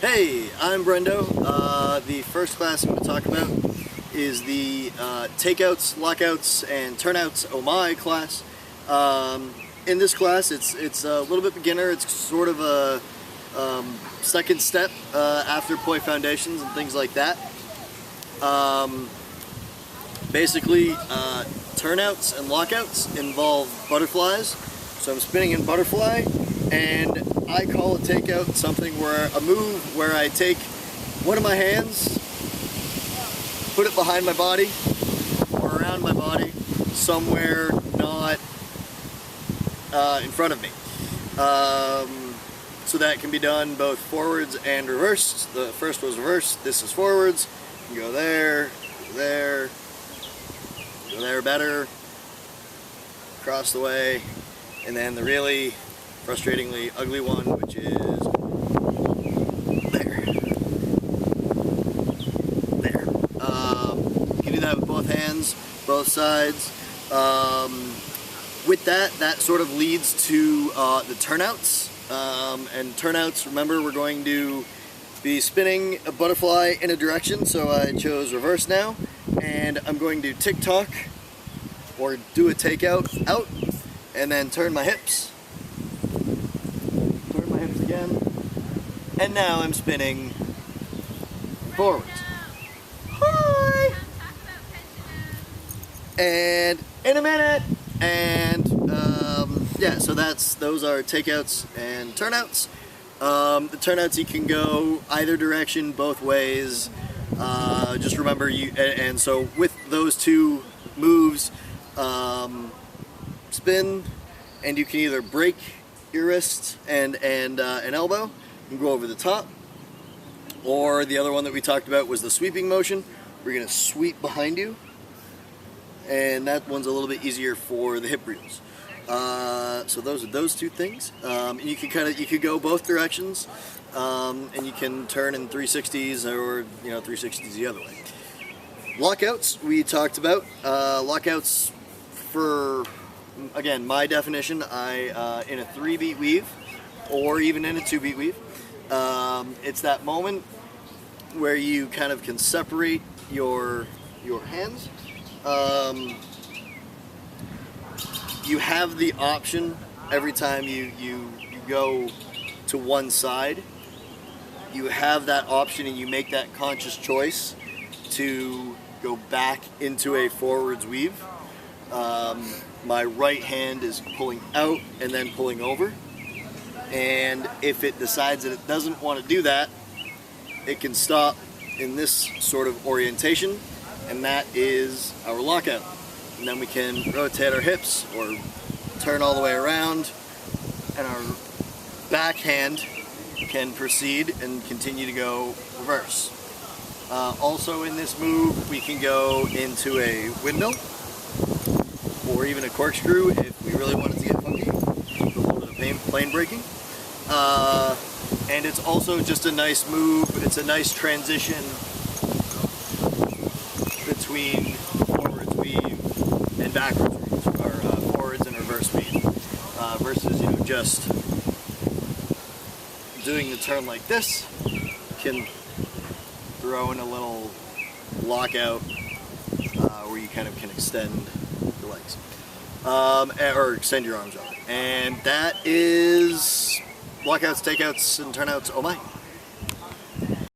Hey, I'm Brendo. The first class I'm going to talk about is the takeouts, lockouts, and turnouts oh my class. In this class, it's a little bit beginner. It's sort of a second step after Poi foundations and things like that. Basically, turnouts and lockouts involve butterflies. So I'm spinning in butterfly, and I call a takeout a move where I take one of my hands, put it behind my body or around my body, somewhere not in front of me. So that can be done both forwards and reversed. The first was reverse, this is forwards. You go there, go there, go there better, across the way, and then the really frustratingly ugly one, which is there. There. You can do that with both hands, both sides. With that sort of leads to the turnouts. And turnouts, remember, we're going to be spinning a butterfly in a direction, so I chose reverse now, and I'm going to tick-tock or do a takeout out, and then turn my hips. Turn my hips again, and now I'm spinning forwards. Hi! And in a minute, and yeah, so those are takeouts and turnouts. The turnouts, you can go either direction, both ways. Just remember and so with those two moves, spin, and you can either break your wrist and an elbow and go over the top, or the other one that we talked about was the sweeping motion. We're going to sweep behind you, and that one's a little bit easier for the hip reels. So those are those two things, and you could go both directions, and you can turn in 360s or 360s the other way. Lockouts we talked about. Lockouts, for again my definition, I in a 3-beat weave or even in a 2-beat weave. It's that moment where you kind of can separate your hands. You have the option every time you go to one side. You have that option, and you make that conscious choice to go back into a forwards weave. My right hand is pulling out and then pulling over. And if it decides that it doesn't want to do that, it can stop in this sort of orientation, and that is our lockout. And then we can rotate our hips or turn all the way around, and our backhand can proceed and continue to go reverse. Also in this move, we can go into a windmill or even a corkscrew if we really want it to get funky, a little bit of plane breaking. And it's also just a nice move. It's a nice transition between forwards weave and backwards weave, or forwards and reverse weave, versus just doing the turn like this. Can throw in a little lockout where you kind of can extend your legs, or extend your arms rather. And that is lockouts, takeouts, and turnouts oh my.